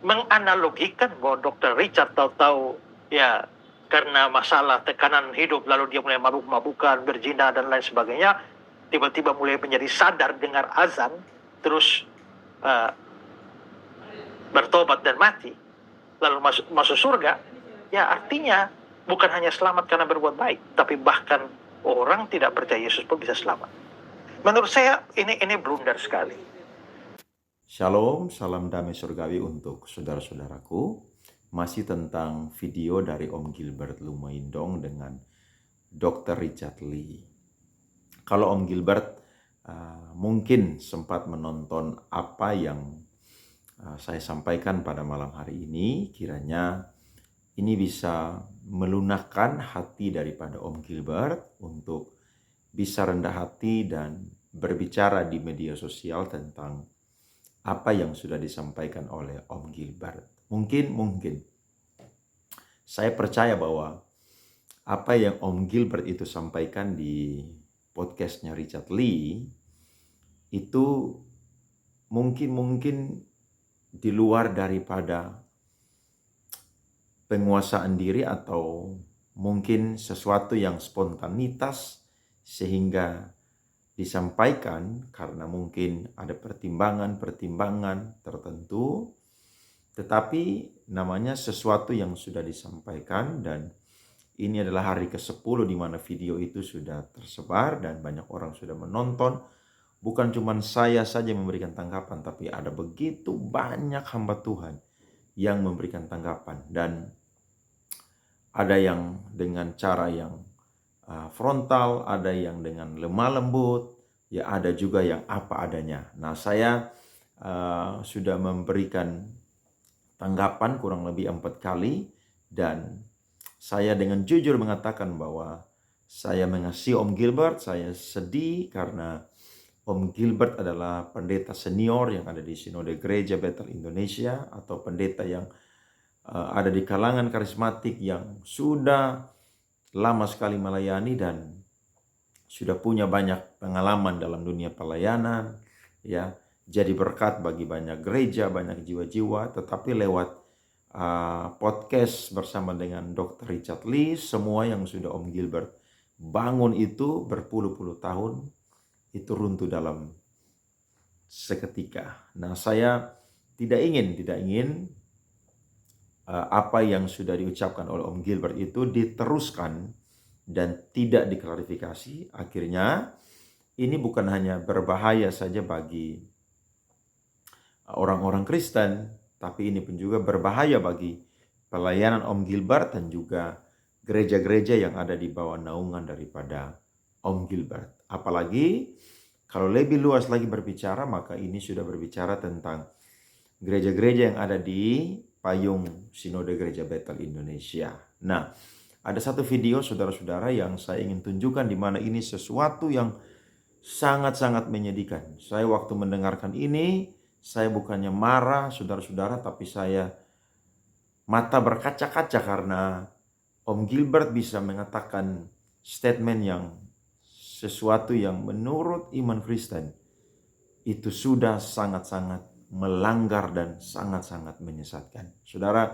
menganalogikan bahwa Dr. Richard tahu-tahu ya karena masalah tekanan hidup lalu dia mulai mabuk-mabukan, berzina dan lain sebagainya, tiba-tiba mulai menjadi sadar dengar azan, terus bertobat dan mati, lalu masuk surga, ya artinya bukan hanya selamat karena berbuat baik, tapi bahkan orang tidak percaya Yesus pun bisa selamat. Menurut saya ini blunder sekali. Shalom, salam damai surgawi untuk saudara-saudaraku. Masih tentang video dari Om Gilbert Lumaindong dengan Dr. Richard Lee. Kalau Om Gilbert mungkin sempat menonton apa yang saya sampaikan pada malam hari ini, kiranya ini bisa melunakkan hati daripada Om Gilbert untuk bisa rendah hati dan berbicara di media sosial tentang apa yang sudah disampaikan oleh Om Gilbert. Mungkin saya percaya bahwa apa yang Om Gilbert itu sampaikan di podcastnya Richard Lee itu mungkin di luar daripada penguasaan diri atau mungkin sesuatu yang spontanitas sehingga disampaikan karena mungkin ada pertimbangan tertentu, tetapi namanya sesuatu yang sudah disampaikan, dan ini adalah hari ke-10 di mana video itu sudah tersebar dan banyak orang sudah menonton. Bukan cuma saya saja memberikan tanggapan, tapi ada begitu banyak hamba Tuhan yang memberikan tanggapan, dan ada yang dengan cara yang frontal, ada yang dengan lemah lembut, ya ada juga yang apa adanya. Nah, saya sudah memberikan tanggapan kurang lebih 4 kali, dan saya dengan jujur mengatakan bahwa saya mengasihi Om Gilbert. Saya sedih karena Om Gilbert adalah pendeta senior yang ada di Sinode Gereja Bethel Indonesia, atau pendeta yang ada di kalangan karismatik yang sudah lama sekali melayani dan sudah punya banyak pengalaman dalam dunia pelayanan, ya, jadi berkat bagi banyak gereja, banyak jiwa-jiwa. Tetapi lewat podcast bersama dengan Dr. Richard Lee, semua yang sudah Om Gilbert bangun itu berpuluh-puluh tahun itu runtuh dalam seketika. Nah, saya tidak ingin apa yang sudah diucapkan oleh Om Gilbert itu diteruskan dan tidak diklarifikasi. Akhirnya ini bukan hanya berbahaya saja bagi orang-orang Kristen, tapi ini pun juga berbahaya bagi pelayanan Om Gilbert dan juga gereja-gereja yang ada di bawah naungan daripada Om Gilbert. Apalagi kalau lebih luas lagi berbicara, maka ini sudah berbicara tentang gereja-gereja yang ada di payung Sinode Gereja Bethel Indonesia. Nah, ada satu video saudara-saudara yang saya ingin tunjukkan di mana ini sesuatu yang sangat-sangat menyedihkan. Saya waktu mendengarkan ini, saya bukannya marah saudara-saudara, tapi saya mata berkaca-kaca karena Om Gilbert bisa mengatakan statement yang sesuatu yang menurut iman Kristen itu sudah sangat-sangat melanggar dan sangat-sangat menyesatkan. Saudara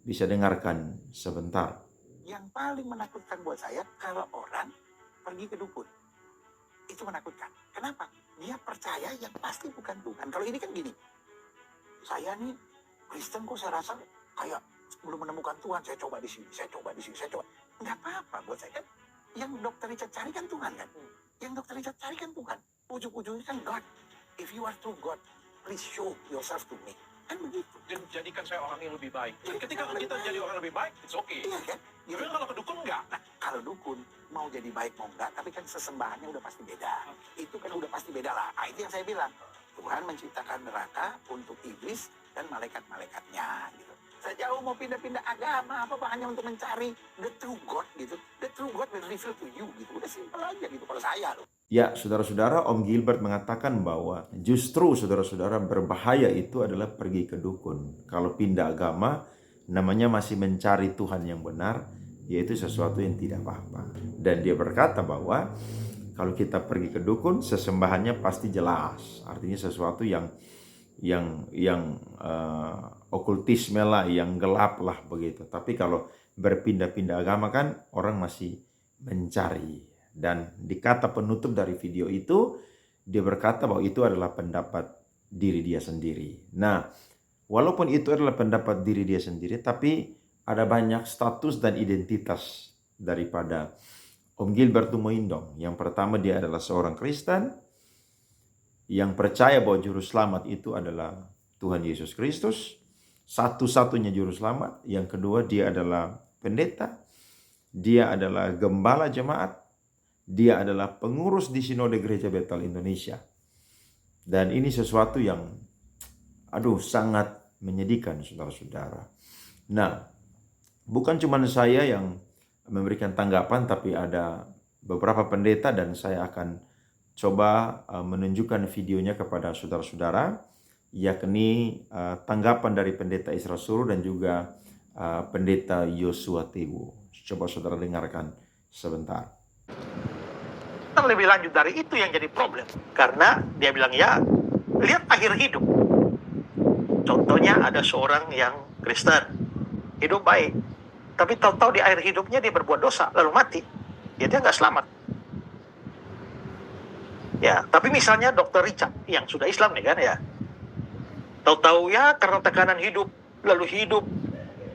bisa dengarkan sebentar. Yang paling menakutkan buat saya kalau orang pergi ke dukun. Itu menakutkan. Kenapa? Dia percaya yang pasti bukan Tuhan. Kalau ini kan gini, saya nih Kristen kok saya rasa kayak belum menemukan Tuhan. Saya coba di sini, saya coba di sini, saya coba. Nggak apa-apa buat saya kan. Yang Dr. Richard cari kan Tuhan kan. Yang Dr. Richard cari kan Tuhan. Ujung-ujungnya kan God. If you are true God, please show yourself to me. Kan begitu. Dan jadikan saya orang yang lebih baik. Dan ketika kita jadi orang lebih baik, it's okay. Iya kan? Tapi kalau ke dukun enggak. Nah, kalau dukun mau jadi baik mau enggak, tapi kan sesembahannya udah pasti beda. Itu kan udah pasti beda lah. Nah, itu yang saya bilang. Tuhan menciptakan neraka untuk iblis dan malaikat-malaikatnya gitu. Saya jauh mau pindah-pindah agama apa hanya untuk mencari the true God gitu. The true God will reveal to you gitu. Udah simpel aja gitu kalau saya loh. Ya, saudara-saudara, Om Gilbert mengatakan bahwa justru saudara-saudara berbahaya itu adalah pergi ke dukun. Kalau pindah agama, namanya masih mencari Tuhan yang benar, yaitu sesuatu yang tidak apa-apa. Dan dia berkata bahwa kalau kita pergi ke dukun, sesembahannya pasti jelas. Artinya sesuatu yang okultisme lah, yang gelap lah begitu. Tapi kalau berpindah-pindah agama kan orang masih mencari. Dan di kata penutup dari video itu, dia berkata bahwa itu adalah pendapat diri dia sendiri. Nah, walaupun itu adalah pendapat diri dia sendiri, tapi ada banyak status dan identitas daripada Om Gilbert Tumoindong. Yang pertama, dia adalah seorang Kristen yang percaya bahwa juru selamat itu adalah Tuhan Yesus Kristus, satu-satunya juru selamat. Yang kedua, dia adalah pendeta, dia adalah gembala jemaat, dia adalah pengurus di Sinode Gereja Betel Indonesia. Dan ini sesuatu yang sangat menyedihkan, saudara-saudara. Nah, bukan cuma saya yang memberikan tanggapan, tapi ada beberapa pendeta, dan saya akan coba menunjukkan videonya kepada saudara-saudara, yakni tanggapan dari pendeta Israel Suru dan juga pendeta Yosua Tewo. Coba saudara dengarkan sebentar. Lebih lanjut dari itu yang jadi problem. Karena dia bilang, ya, lihat akhir hidup. Contohnya ada seorang yang Kristen, hidup baik, tapi tahu-tahu di akhir hidupnya dia berbuat dosa, lalu mati. Ya, dia nggak selamat. Ya, tapi misalnya Dr. Richard yang sudah Islam nih kan ya, tahu-tahu ya karena tekanan hidup, lalu hidup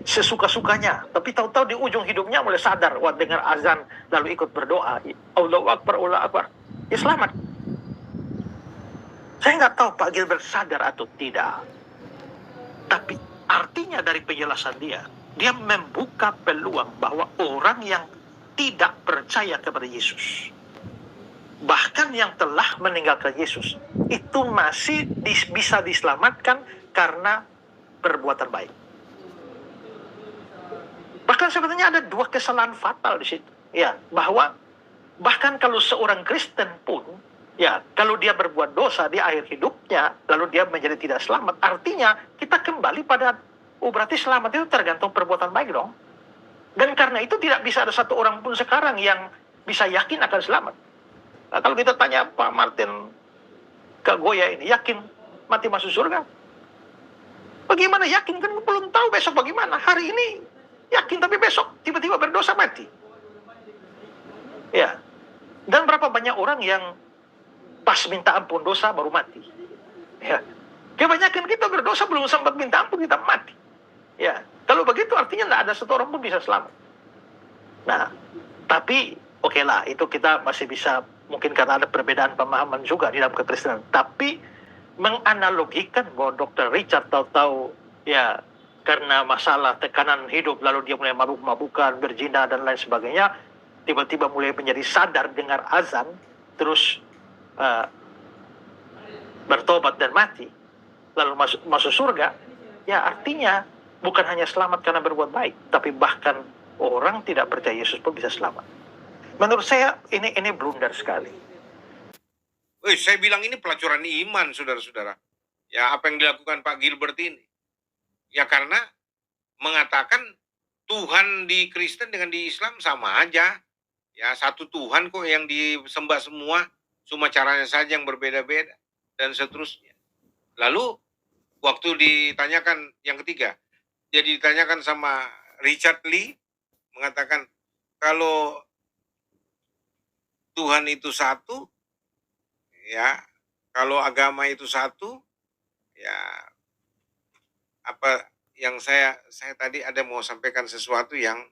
sesuka-sukanya, tapi tahu-tahu di ujung hidupnya mulai sadar, wah, dengar azan, lalu ikut berdoa, Allahu Akbar, Allahu Akbar, ya selamat. Saya nggak tahu Pak Gilbert sadar atau tidak, tapi artinya dari penjelasan dia membuka peluang bahwa orang yang tidak percaya kepada Yesus, bahkan yang telah meninggalkan Yesus, itu masih bisa diselamatkan karena perbuatan baik. Bahkan sebenarnya ada dua kesalahan fatal di situ. Ya, bahwa bahkan kalau seorang Kristen pun, ya, kalau dia berbuat dosa di akhir hidupnya, lalu dia menjadi tidak selamat, artinya kita kembali pada, berarti selamat itu tergantung perbuatan baik dong. Dan karena itu tidak bisa ada satu orang pun sekarang yang bisa yakin akan selamat. Nah, kalau kita tanya Pak Martin Kagoya ini, yakin mati masuk surga? Bagaimana yakin? Kan belum tahu besok bagaimana. Hari ini yakin, tapi besok tiba-tiba berdosa mati. Ya. Dan berapa banyak orang yang pas minta ampun dosa baru mati. Ya. Kebanyakan kita berdosa belum sempat minta ampun kita mati. Ya. Kalau begitu artinya tidak ada satu orang pun bisa selamat. Nah, tapi oke lah, itu kita masih bisa, mungkin karena ada perbedaan pemahaman juga di dalam kekristenan. Tapi menganalogikan bahwa Dr. Richard tahu-tahu ya karena masalah tekanan hidup, lalu dia mulai mabuk-mabukan, berzina dan lain sebagainya, tiba-tiba mulai menjadi sadar dengar azan, terus bertobat dan mati, lalu masuk surga, ya artinya bukan hanya selamat karena berbuat baik, tapi bahkan orang tidak percaya Yesus pun bisa selamat. Menurut saya ini blunder sekali. Saya bilang ini pelacuran iman, saudara-saudara. Ya, apa yang dilakukan Pak Gilbert ini? Ya karena mengatakan Tuhan di Kristen dengan di Islam sama aja. Ya, satu Tuhan kok yang disembah semua, cuma caranya saja yang berbeda-beda dan seterusnya. Lalu waktu ditanyakan yang ketiga, jadi ditanyakan sama Richard Lee, mengatakan kalau Tuhan itu satu, ya, kalau agama itu satu, ya, apa yang saya tadi ada mau sampaikan sesuatu yang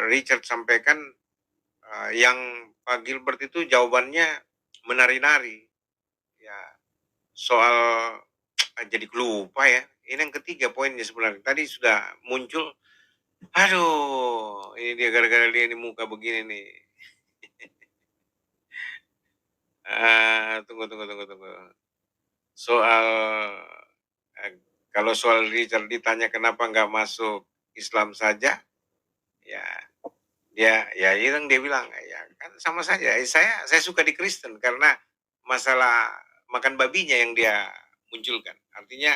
Richard sampaikan, yang Pak Gilbert itu jawabannya menari-nari, ya, soal jadi lupa ya. Ini yang ketiga poinnya sebenarnya. Tadi sudah muncul. Aduh, ini dia gara-gara dia ini muka begini nih. Tunggu. Soal kalau soal Richard ditanya kenapa nggak masuk Islam saja, ya yang dia bilang ya kan sama saja. Saya suka di Kristen karena masalah makan babinya yang dia munculkan. Artinya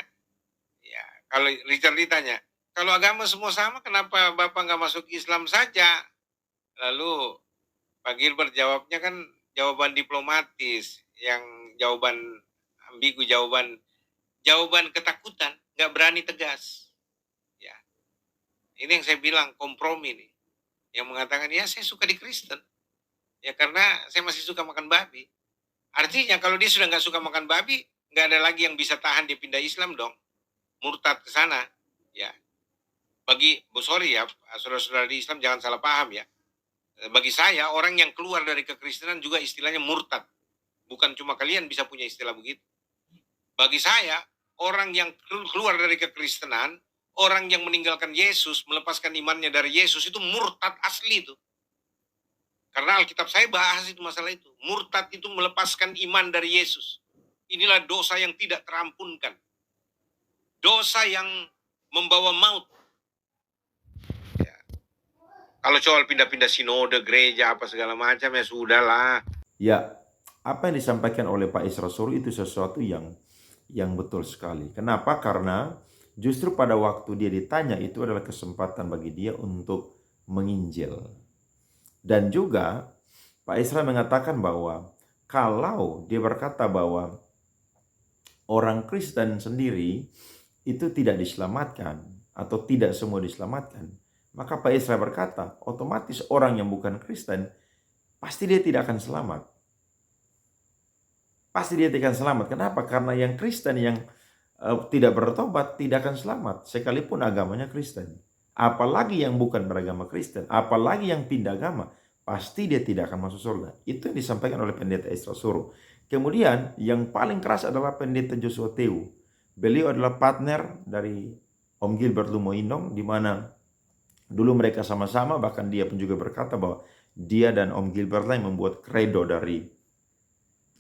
ya kalau Richard ditanya kalau agama semua sama kenapa Bapak nggak masuk Islam saja? Lalu Pak Gilbert jawabnya kan jawaban diplomatis, yang jawaban ambigu, jawaban ketakutan, nggak berani tegas. Ya, ini yang saya bilang kompromi nih. Yang mengatakan, ya saya suka di Kristen. Ya karena saya masih suka makan babi. Artinya kalau dia sudah nggak suka makan babi, nggak ada lagi yang bisa tahan dia pindah Islam dong. Murtad ke sana. Ya, sorry ya, saudara-saudara di Islam jangan salah paham ya. Bagi saya, orang yang keluar dari kekristenan juga istilahnya murtad. Bukan cuma kalian bisa punya istilah begitu. Bagi saya, orang yang keluar dari kekristenan, orang yang meninggalkan Yesus, melepaskan imannya dari Yesus, itu murtad asli itu. Karena Alkitab saya bahas itu masalah itu. Murtad itu melepaskan iman dari Yesus. Inilah dosa yang tidak terampunkan. Dosa yang membawa maut. Ya. Kalau soal pindah-pindah sinode, gereja, apa segala macam, ya sudahlah. Ya, apa yang disampaikan oleh Pak Isra Suru itu sesuatu yang betul sekali. Kenapa? Karena justru pada waktu dia ditanya itu adalah kesempatan bagi dia untuk menginjil. Dan juga Pak Isra mengatakan bahwa kalau dia berkata bahwa orang Kristen sendiri itu tidak diselamatkan atau tidak semua diselamatkan, maka Pak Isra berkata otomatis orang yang bukan Kristen pasti dia tidak akan selamat. Pasti dia tidak akan selamat. Kenapa? Karena yang Kristen yang tidak bertobat tidak akan selamat sekalipun agamanya Kristen. Apalagi yang bukan beragama Kristen, apalagi yang pindah agama, pasti dia tidak akan masuk surga. Itu yang disampaikan oleh Pendeta Isra Suru. Kemudian yang paling keras adalah Pendeta Joshua Teu. Beliau adalah partner dari Om Gilbert Lumoindong, di mana dulu mereka sama-sama, bahkan dia pun juga berkata bahwa dia dan Om Gilbert lah yang membuat kredo dari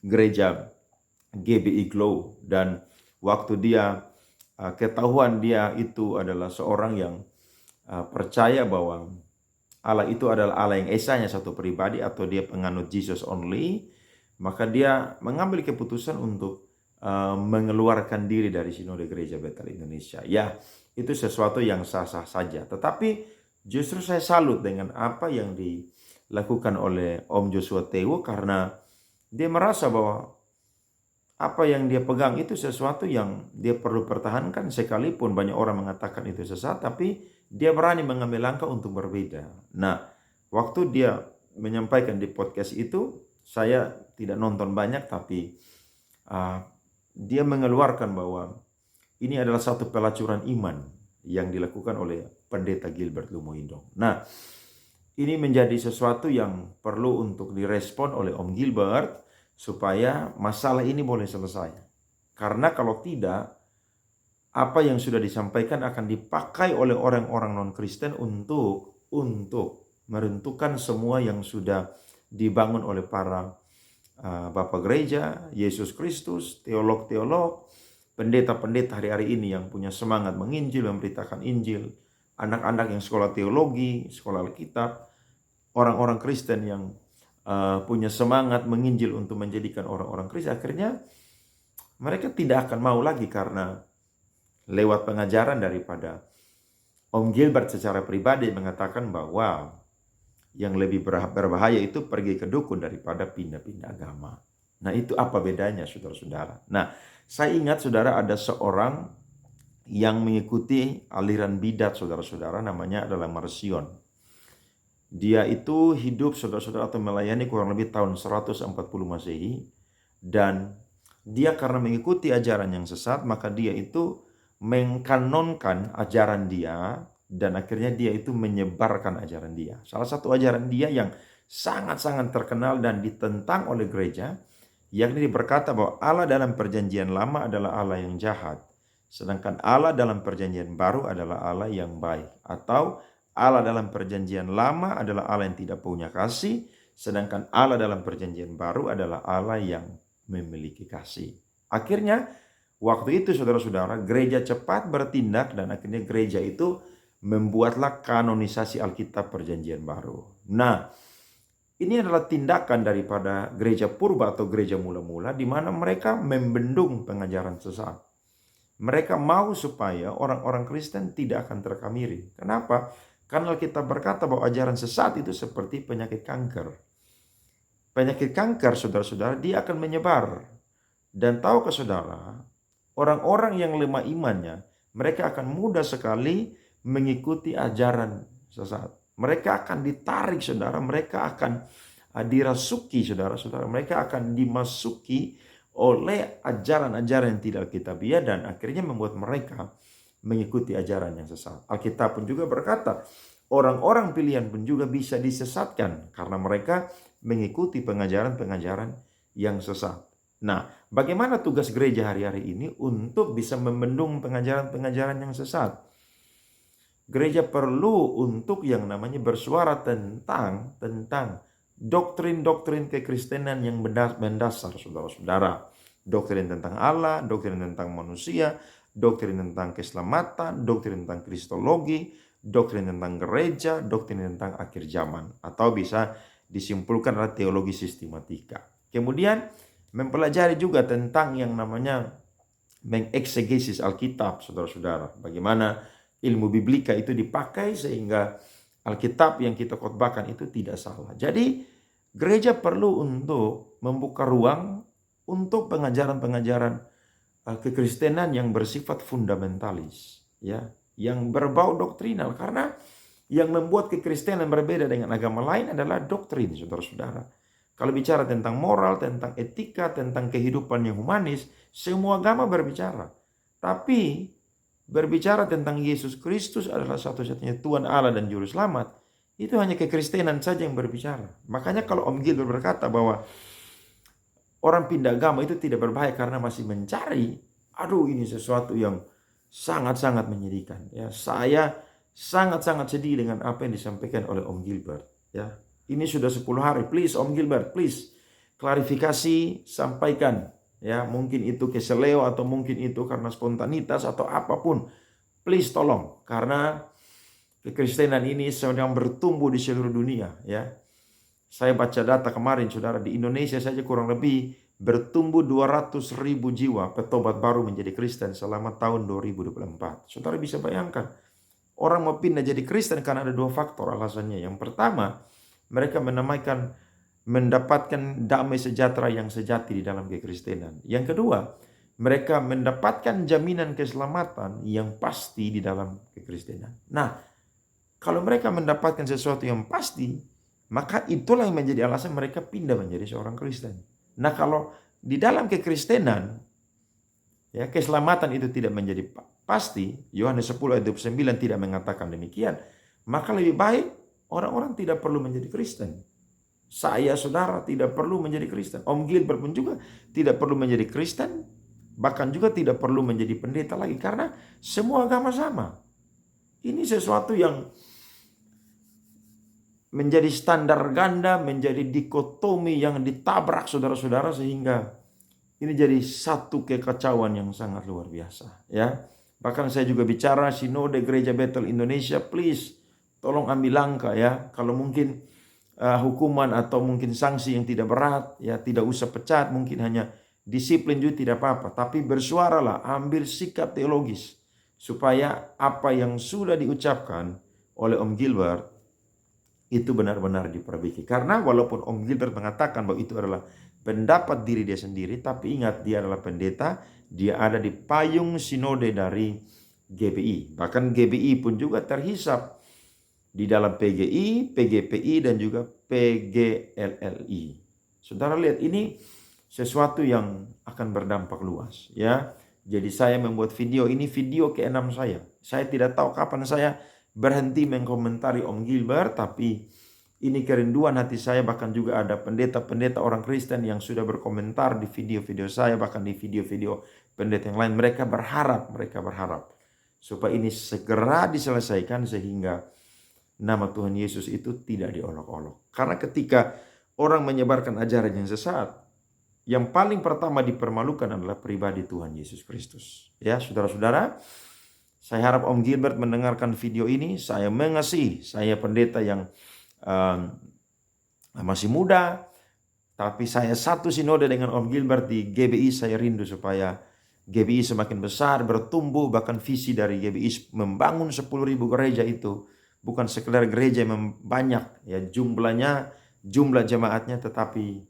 gereja GBI Glow. Dan waktu dia ketahuan dia itu adalah seorang yang percaya bahwa Allah itu adalah Allah yang esanya satu pribadi atau dia penganut Jesus only, maka dia mengambil keputusan untuk mengeluarkan diri dari Sinode Gereja Bethel Indonesia. Ya, itu sesuatu yang sah-sah saja. Tetapi justru saya salut dengan apa yang dilakukan oleh Om Joshua Teu, karena dia merasa bahwa apa yang dia pegang itu sesuatu yang dia perlu pertahankan, sekalipun banyak orang mengatakan itu sesat, tapi dia berani mengambil langkah untuk berbeda. Nah, waktu dia menyampaikan di podcast itu, saya tidak nonton banyak, tapi dia mengeluarkan bahwa ini adalah satu pelacuran iman yang dilakukan oleh Pendeta Gilbert Lumoindong. Nah, ini menjadi sesuatu yang perlu untuk direspon oleh Om Gilbert supaya masalah ini boleh selesai. Karena kalau tidak, apa yang sudah disampaikan akan dipakai oleh orang-orang non-Kristen untuk meruntuhkan semua yang sudah dibangun oleh para Bapak Gereja, Yesus Kristus, teolog-teolog, pendeta-pendeta hari-hari ini yang punya semangat menginjil, memberitakan Injil, anak-anak yang sekolah teologi, sekolah Alkitab, orang-orang Kristen yang punya semangat menginjil untuk menjadikan orang-orang Kristen. Akhirnya mereka tidak akan mau lagi, karena lewat pengajaran daripada Om Gilbert secara pribadi mengatakan bahwa yang lebih berbahaya itu pergi ke dukun daripada pindah-pindah agama. Nah, itu apa bedanya, saudara-saudara? Nah, saya ingat, saudara, ada seorang yang mengikuti aliran bidat, saudara-saudara, namanya adalah Marcion. Dia itu hidup, saudara-saudara, atau melayani kurang lebih tahun 140 Masehi. Dan dia karena mengikuti ajaran yang sesat, maka dia itu mengkanonkan ajaran dia, dan akhirnya dia itu menyebarkan ajaran dia. Salah satu ajaran dia yang sangat-sangat terkenal dan ditentang oleh gereja, yakni dia berkata bahwa Allah dalam perjanjian lama adalah Allah yang jahat, sedangkan Allah dalam perjanjian baru adalah Allah yang baik. Atau Allah dalam perjanjian lama adalah Allah yang tidak punya kasih, sedangkan Allah dalam perjanjian baru adalah Allah yang memiliki kasih. Akhirnya waktu itu, saudara-saudara, gereja cepat bertindak, dan akhirnya gereja itu membuatlah kanonisasi Alkitab perjanjian baru. Nah, ini adalah tindakan daripada gereja purba atau gereja mula-mula, di mana mereka membendung pengajaran sesat. Mereka mau supaya orang-orang Kristen tidak akan terkamiri. Kenapa? Karena Alkitab berkata bahwa ajaran sesat itu seperti penyakit kanker. Penyakit kanker, saudara-saudara, dia akan menyebar. Dan tahukah saudara, orang-orang yang lemah imannya, mereka akan mudah sekali mengikuti ajaran sesat. Mereka akan ditarik, saudara. Mereka akan dirasuki, saudara-saudara. Mereka akan dimasuki oleh ajaran-ajaran yang tidak alkitabiah dan akhirnya membuat mereka mengikuti ajaran yang sesat. Alkitab pun juga berkata, orang-orang pilihan pun juga bisa disesatkan karena mereka mengikuti pengajaran-pengajaran yang sesat. Nah, bagaimana tugas gereja hari-hari ini untuk bisa membendung pengajaran-pengajaran yang sesat? Gereja perlu untuk yang namanya bersuara tentang doktrin-doktrin kekristenan yang mendasar, saudara-saudara. Doktrin tentang Allah, doktrin tentang manusia, doktrin tentang keselamatan, doktrin tentang kristologi, doktrin tentang gereja, doktrin tentang akhir zaman. Atau bisa disimpulkan adalah teologi sistematika. Kemudian mempelajari juga tentang yang namanya mengeksegesis Alkitab, saudara-saudara. Bagaimana ilmu biblika itu dipakai sehingga Alkitab yang kita khotbahkan itu tidak salah. Jadi gereja perlu untuk membuka ruang untuk pengajaran-pengajaran kekristenan yang bersifat fundamentalis, ya, yang berbau doktrinal, karena yang membuat kekristenan berbeda dengan agama lain adalah doktrin, saudara-saudara. Kalau bicara tentang moral, tentang etika, tentang kehidupan yang humanis, semua agama berbicara. Tapi berbicara tentang Yesus Kristus adalah satu-satunya Tuhan Allah dan Juru Selamat, itu hanya kekristenan saja yang berbicara. Makanya kalau Om Gilbert berkata bahwa orang pindah agama itu tidak berbahaya karena masih mencari, ini sesuatu yang sangat-sangat menyedihkan. Ya, saya sangat-sangat sedih dengan apa yang disampaikan oleh Om Gilbert. Ya, ini sudah 10 hari. Please Om Gilbert, please klarifikasi, sampaikan. Ya, mungkin itu keseleo atau mungkin itu karena spontanitas atau apapun. Please tolong, karena kekristenan ini sedang bertumbuh di seluruh dunia. Ya, saya baca data kemarin, saudara, di Indonesia saja kurang lebih bertumbuh 200.000 jiwa petobat baru menjadi Kristen selama tahun 2024. Saudara bisa bayangkan, orang mau pindah jadi Kristen karena ada 2 faktor alasannya. Yang pertama, mereka mendapatkan damai sejahtera yang sejati di dalam kekristenan. Yang kedua, mereka mendapatkan jaminan keselamatan yang pasti di dalam kekristenan. Nah, kalau mereka mendapatkan sesuatu yang pasti, maka itulah yang menjadi alasan mereka pindah menjadi seorang Kristen. Nah, kalau di dalam kekristenan, ya, keselamatan itu tidak menjadi pasti, Yohanes 10 ayat 29 tidak mengatakan demikian, maka lebih baik orang-orang tidak perlu menjadi Kristen. Saya, saudara, tidak perlu menjadi Kristen. Om Gilbert pun juga tidak perlu menjadi Kristen. Bahkan juga tidak perlu menjadi pendeta lagi. Karena semua agama sama. Ini sesuatu yang menjadi standar ganda, menjadi dikotomi yang ditabrak, saudara-saudara. Sehingga ini jadi satu kekacauan yang sangat luar biasa. Ya, bahkan saya juga bicara Sinode Gereja Bethel Indonesia, please tolong ambil langkah, ya. Kalau mungkin hukuman atau mungkin sanksi yang tidak berat, ya, tidak usah pecat, mungkin hanya disiplin juga tidak apa-apa, tapi bersuaralah, ambil sikap teologis supaya apa yang sudah diucapkan oleh Om Gilbert itu benar-benar diperbaiki. Karena walaupun Om Gilbert mengatakan bahwa itu adalah pendapat diri dia sendiri, tapi ingat, dia adalah pendeta, dia ada di payung sinode dari GBI. Bahkan GBI pun juga terhisap di dalam PGI, PGPI, dan juga PGLLI. Saudara lihat, ini sesuatu yang akan berdampak luas, ya. Jadi saya membuat video ini, video ke-6 saya. Saya tidak tahu kapan saya berhenti mengkomentari Om Gilbert, tapi ini kerinduan hati saya. Bahkan juga ada pendeta-pendeta orang Kristen yang sudah berkomentar di video-video saya, bahkan di video-video pendeta yang lain. Mereka berharap supaya ini segera diselesaikan sehingga nama Tuhan Yesus itu tidak diolok-olok. Karena ketika orang menyebarkan ajaran yang sesat, yang paling pertama dipermalukan adalah pribadi Tuhan Yesus Kristus. Ya, saudara-saudara, saya harap Om Gilbert mendengarkan video ini. Saya mengasihi, saya pendeta yang masih muda, tapi saya satu sinode dengan Om Gilbert di GBI. Saya rindu supaya GBI semakin besar, bertumbuh, bahkan visi dari GBI membangun 10.000 gereja itu bukan sekedar gereja yang banyak, ya, jumlah jemaatnya, tetapi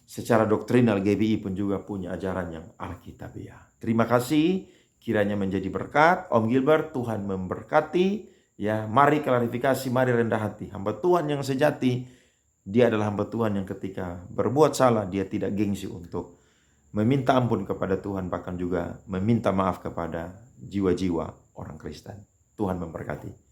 secara doktrinal GBI pun juga punya ajaran yang alkitabiah. Terima kasih. kiranya menjadi berkat. Om Gilbert, Tuhan memberkati. Ya, mari klarifikasi, mari rendah hati. Hamba Tuhan yang sejati, dia adalah hamba Tuhan yang ketika berbuat salah, dia tidak gengsi untuk meminta ampun kepada Tuhan, bahkan juga meminta maaf kepada jiwa-jiwa orang Kristen. Tuhan memberkati.